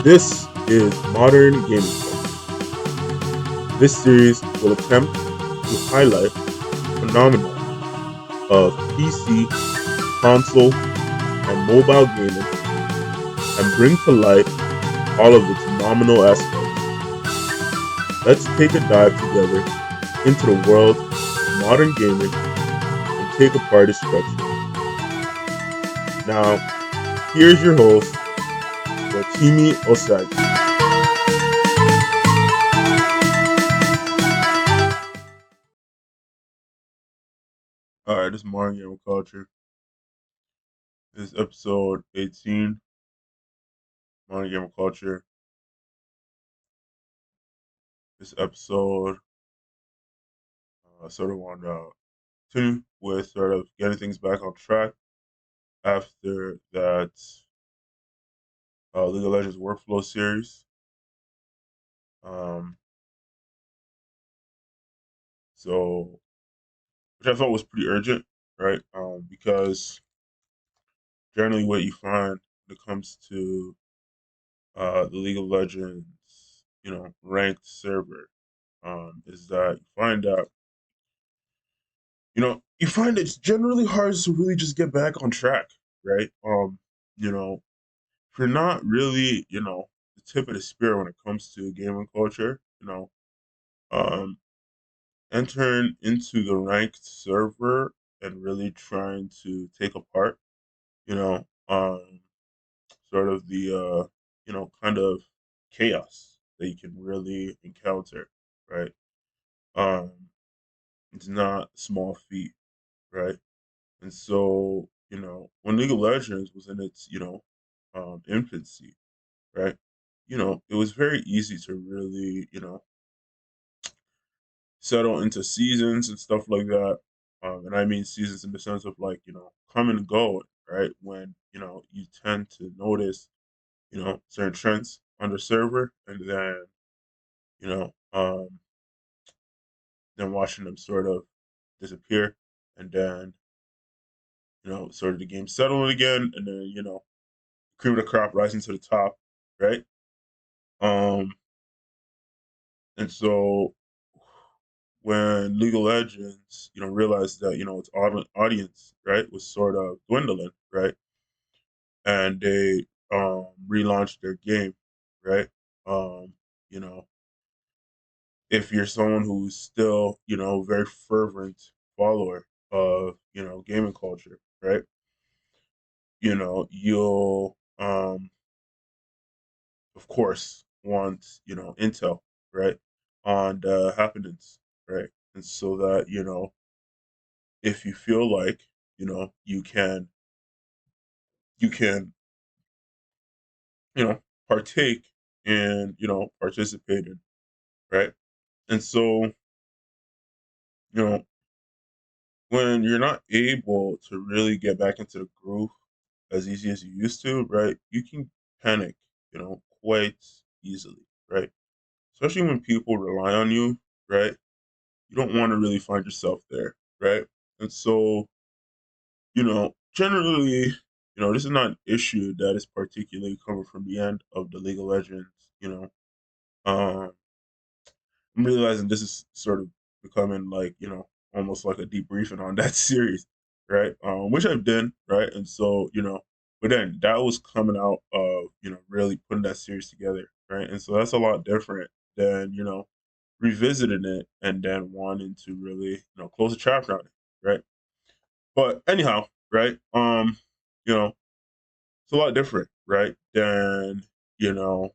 This is Modern Gaming Culture. This series will attempt to highlight the phenomenon of PC, console, and mobile gaming and bring to light all of its nominal aspects. Let's take a dive together into the world of modern gaming and take apart its structure. Now, here's your host, Rotimi Osagi. Alright, this is Modern Gaming Culture. This is episode 18, Modern Gaming Culture. This episode sort of want to continue with sort of getting things back on track after that League of Legends workflow series. Um, so, which I thought was pretty urgent, right? Because generally what you find when it comes to the League of Legends, ranked server, is that you find it's generally hard to really just get back on track, right? You know, if you're not really, the tip of the spear when it comes to gaming culture, um, entering into the ranked server and really trying to take apart, you know, um, sort of the, kind of chaos that you can really encounter, right? Um, it's not a small feat, right? And so, when League of Legends was in its, infancy, right? It was very easy to really, settle into seasons and stuff like that. And I mean seasons in the sense of like, come and go, right? When, you tend to notice, certain trends on the server and you know, um, then watching them sort of disappear and then, sort of the game settling again and then, cream of the crop rising to the top, right? Um, and so when League of Legends, realized that its audience, right, was sort of dwindling, right, and they relaunched their game, right. You know, if you're someone who's still, very fervent follower of gaming culture, right, you'll of course want intel, right, on the happenings, right, and so that if you feel like you can partake in participating, right, and so when you're not able to really get back into the groove as easy as you used to, right, you can panic quite easily, right, especially when people rely on you, right, you don't want to really find yourself there, right, and so generally, this is not an issue that is particularly coming from the end of the League of Legends. You know, um, I'm realizing this is sort of becoming like almost like a debriefing on that series, right? Which I've done, right? And so but then that was coming out of really putting that series together, right? And so that's a lot different than revisiting it and then wanting to really close a chapter on it, right? But anyhow, right? You know, it's a lot different, right? Than, you know,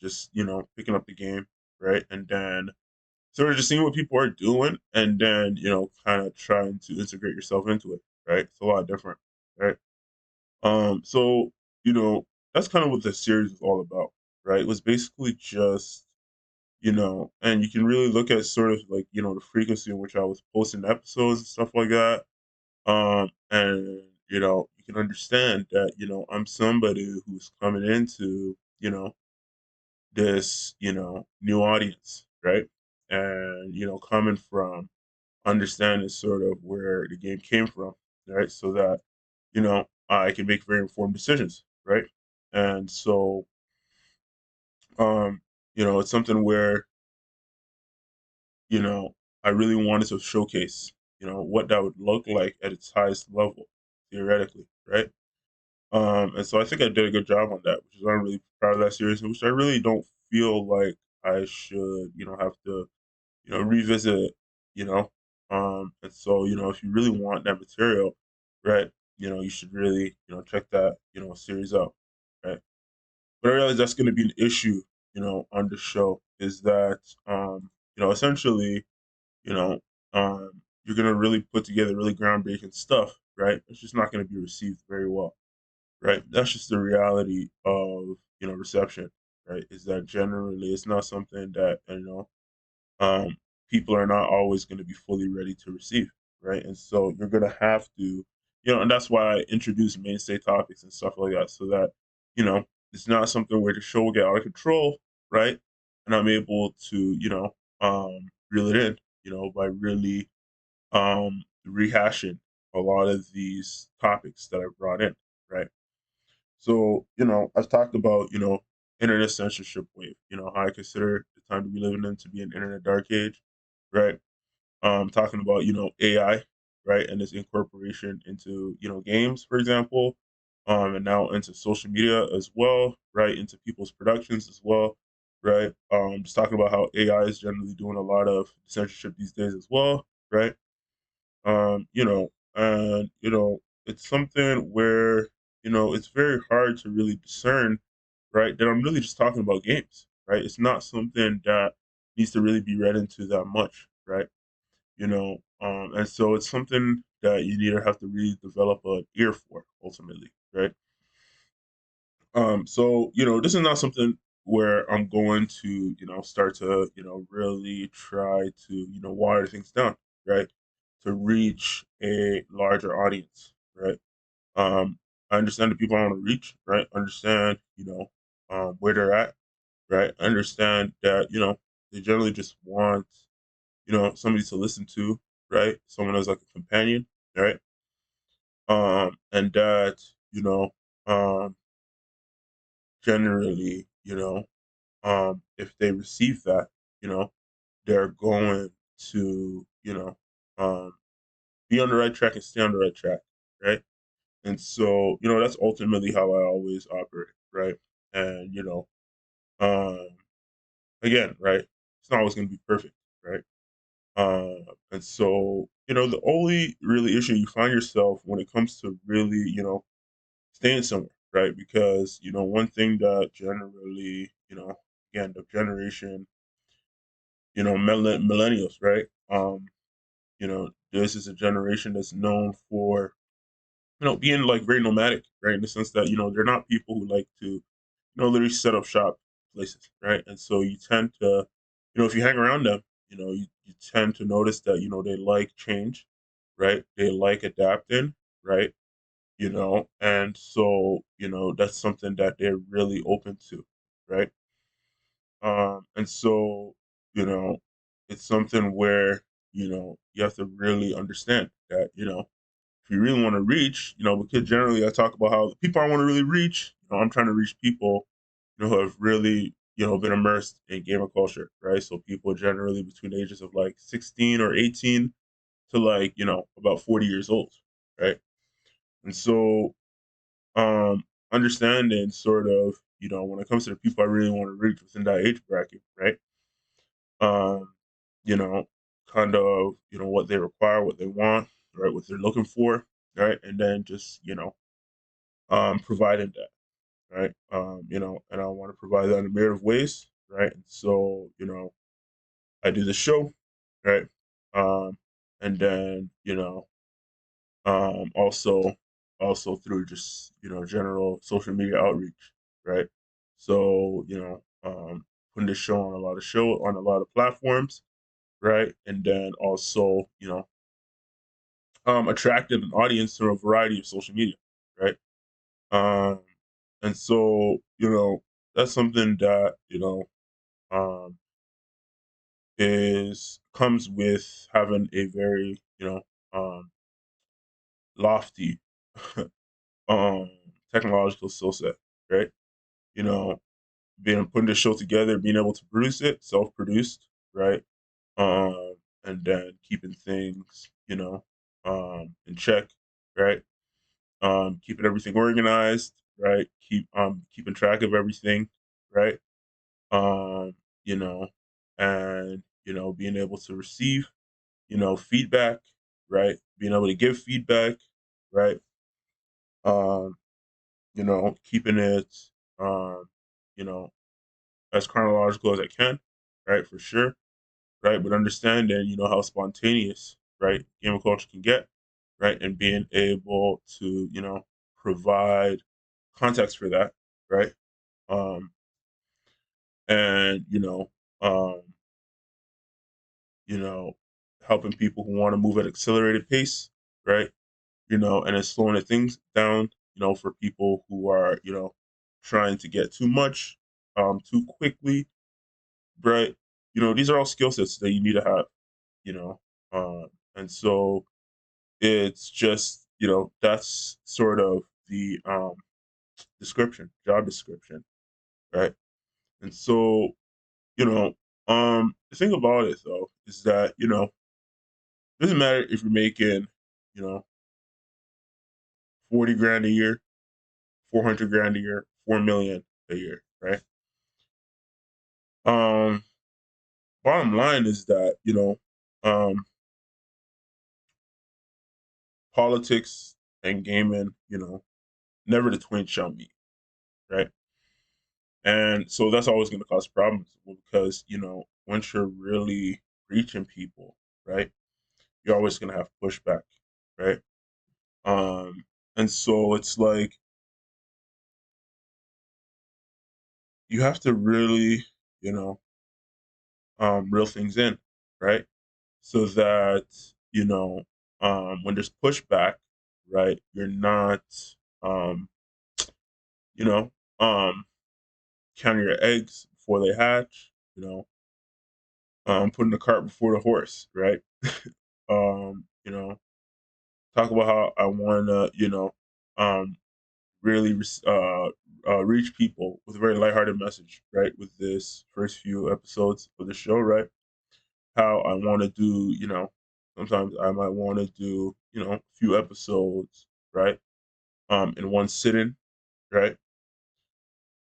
just, picking up the game, right? And then sort of just seeing what people are doing and then, kind of trying to integrate yourself into it, right? It's a lot different, right? So, you know, that's kind of what the series is all about, right? It was basically just, and you can really look at sort of like, the frequency in which I was posting episodes and stuff like that. And you can understand that, I'm somebody who's coming into, this, new audience, right? And, coming from understanding sort of where the game came from, right? So that, I can make very informed decisions, right? And so, Um, it's something where, you know, I really wanted to showcase, what that would look like at its highest level, theoretically, right? And so I think I did a good job on that, which is why I'm really proud of that series, which I really don't feel like I should, have to, revisit, you know. And so, if you really want that material, right, you should really, check that, series out, right? But I realize that's going to be an issue, on the show is that, essentially, you know, you're going to really put together really groundbreaking stuff, right? It's just not going to be received very well, right? That's just the reality of, reception, right? Is that generally it's not something that, um, people are not always going to be fully ready to receive, right? And so you're going to have to, and that's why I introduce mainstay topics and stuff like that, so that, you know, it's not something where the show will get out of control, right? And I'm able to, reel it in, by really rehashing a lot of these topics that I brought in, right? So, I've talked about, internet censorship wave, how I consider the time to be living in to be an internet dark age, right? Talking about, AI, right? And its incorporation into, games, for example, and now into social media as well, right? Into people's productions as well, right? Just talking about how AI is generally doing a lot of censorship these days as well, right? And it's something where it's very hard to really discern, right? That I'm really just talking about games, right? It's not something that needs to really be read into that much, right? And so it's something that you need to have to really develop an ear for ultimately, right? So this is not something where I'm going to, start to, really try to, water things down, right? To reach a larger audience, right? I understand the people I want to reach, right? Understand, where they're at, right? Understand that, they generally just want, somebody to listen to, right? Someone as like a companion, right? And that, you know, um, generally, if they receive that, you know, they're going to, be on the right track and stay on the right track, right? And so, that's ultimately how I always operate, right? And, um, again, right, it's not always going to be perfect, right? And so, the only really issue you find yourself when it comes to really, staying somewhere, right? Because, one thing that generally, again, the generation, millennials, right? This is a generation that's known for, being like very nomadic, right? In the sense that, they're not people who like to, literally set up shop places, right? And so you tend to, if you hang around them, you tend to notice that, they like change, right? They like adapting, right? And so, that's something that they're really open to, right? And so, you know, it's something where, you have to really understand that, if you really want to reach, because generally I talk about how the people I want to really reach, I'm trying to reach people, who have really, been immersed in gamer culture, right? So people generally between the ages of like 16 or 18 to like, about 40 years old, right? And so, understanding sort of, when it comes to the people I really want to reach within that age bracket, right? Um, you know, kind of, what they require, what they want, right? What they're looking for, right? And then just, providing that, right? And I want to provide that in a myriad of ways, right? And so, I do the show, right? Um, and then, also through just, general social media outreach, right? So, putting the show on a lot of platforms, right? And then also, attracting an audience through a variety of social media, right? Um, and so, that's something that, um, is comes with having a very, lofty, um, technological skill set, right? You know, being putting the show together, being able to produce it, self-produced, right? And then keeping things, in check, right? Keeping everything organized, right? Keeping track of everything, right? Um, you know, and being able to receive, feedback, right? Being able to give feedback, right? Um, keeping it um, you know, as chronological as I can, right? For sure, right? But understanding, how spontaneous, right, game of culture can get, right? And being able to, provide context for that, right? Um, and um, you know, helping people who want to move at accelerated pace, right? And then slowing the things down, for people who are, trying to get too much, too quickly, right? These are all skill sets that you need to have, you know. And so it's just, that's sort of the job description, right? And so, the thing about it though is that, it doesn't matter if you're making, you know, 40 grand a year, 400 grand a year, 4 million a year, right? Um, Bottom line is that, um, politics and gaming, never the twain shall meet, right? And so that's always going to cause problems because, once you're really reaching people, right, you're always going to have pushback, right? Um, and so it's like you have to really, you know, reel things in, right? So that, when there's pushback, right, you're not, um, you know, um, counting your eggs before they hatch, putting the cart before the horse, right? You know, talk about how I want to, um, really reach people with a very lighthearted message, right? With this first few episodes of the show, right? How I want to do, sometimes I might want to do, a few episodes, right? In one sitting, right?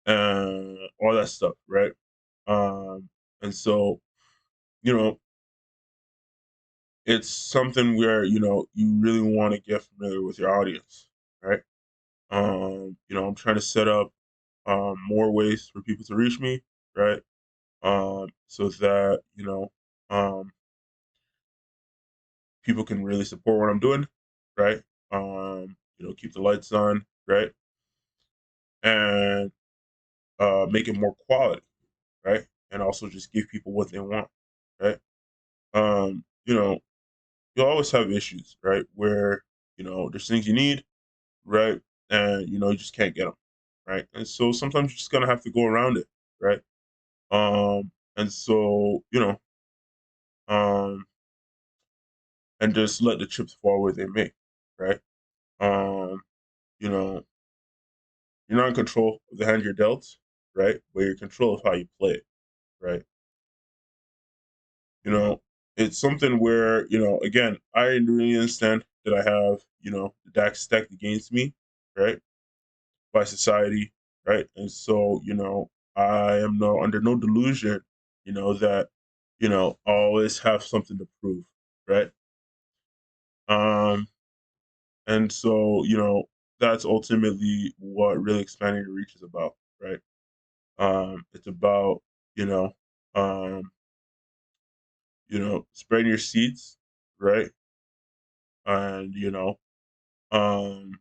And all that stuff, right? And so, you know, it's something where, you really want to get familiar with your audience, right? I'm trying to set up more ways for people to reach me, right? So that, um, people can really support what I'm doing, right? Keep the lights on, right? And make it more quality, right? And also just give people what they want, right? Um, you know, you'll always have issues, right? Where, there's things you need, right? And, you just can't get them, right? And so sometimes you're just going to have to go around it, right? And so, um, and just let the chips fall where they may, right? Um, you know, you're not in control of the hand you're dealt, right? But you're in control of how you play it, right? You know, it's something where, again, I really understand that I have, the deck stacked against me, right? By society, right? And so, I am under no delusion, that, I always have something to prove, right? Um, and so, that's ultimately what really expanding your reach is about, right? It's about, you know, um, spreading your seeds, right? And, um,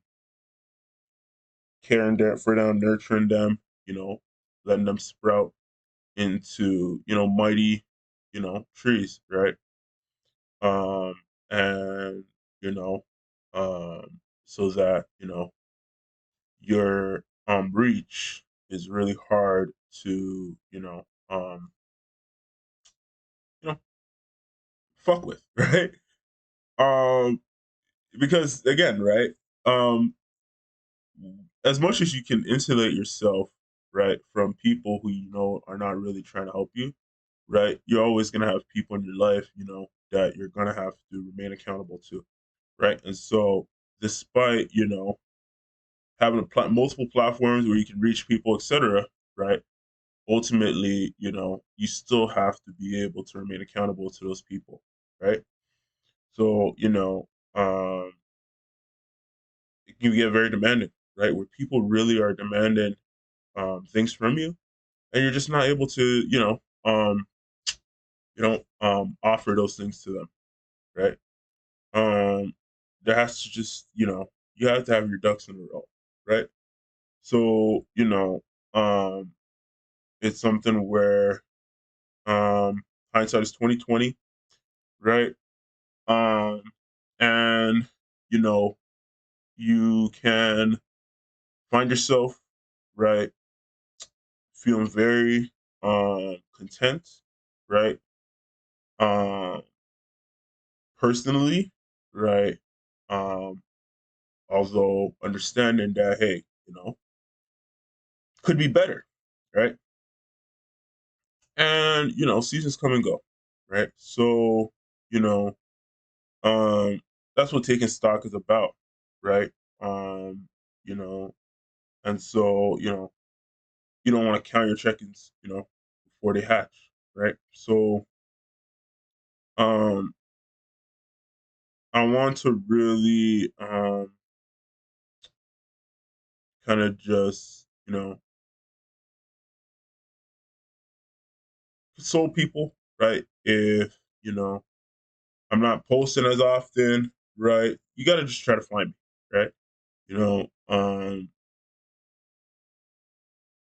caring for them, nurturing them, letting them sprout into, mighty, trees, right? Um, and, you know, so that, your reach is really hard to, you know, fuck with, right? Um, because again, right? Um, as much as you can insulate yourself, right, from people who are not really trying to help you, right? You're always gonna have people in your life, that you're gonna have to remain accountable to, right? And so, despite having multiple platforms where you can reach people, etc., right? Ultimately, you still have to be able to remain accountable to those people, right? So, it can get very demanding, right? Where people really are demanding things from you, and you're just not able to, offer those things to them, right? Um, there has to just, you have to have your ducks in a row, right? So, um, it's something where hindsight is 2020, right? Um, and you know, you can find yourself, right, feeling very content, right? Um, personally, right? Um, although understanding that, hey, could be better, right? And seasons come and go, right? So, you know, um, that's what taking stock is about, right? Um, you know, and so, you don't want to count your chickens, before they hatch, right? So, um, I want to really kind of just, console people, right? If, I'm not posting as often, right? You got to just try to find me, right? You know,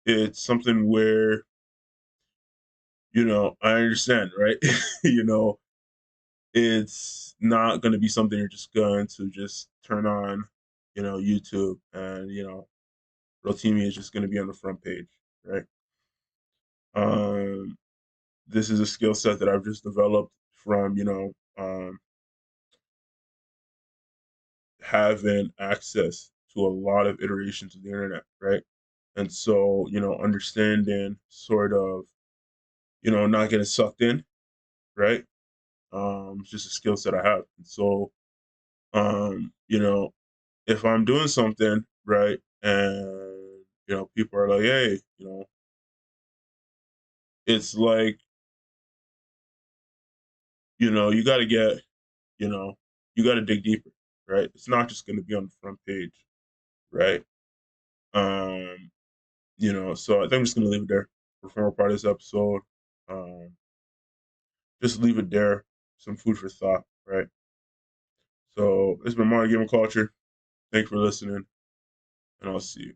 it's something where, I understand, right? you know, it's not going to be something you're just going to just turn on, YouTube, and, Rotimi is just going to be on the front page, right? Um, this is a skill set that I've just developed from, having access to a lot of iterations of the internet, right? And so, understanding sort of, not getting sucked in, right? It's just a skill set I have. And so, if I'm doing something, right, and people are like, hey, it's like, you gotta get, you know, you gotta dig deeper, right? It's not just gonna be on the front page, right? Um, so I think I'm just gonna leave it there for the former part of this episode. Um, just leave it there, some food for thought, right? So this has been Modern Gaming Culture. Thanks for listening, and I'll see you.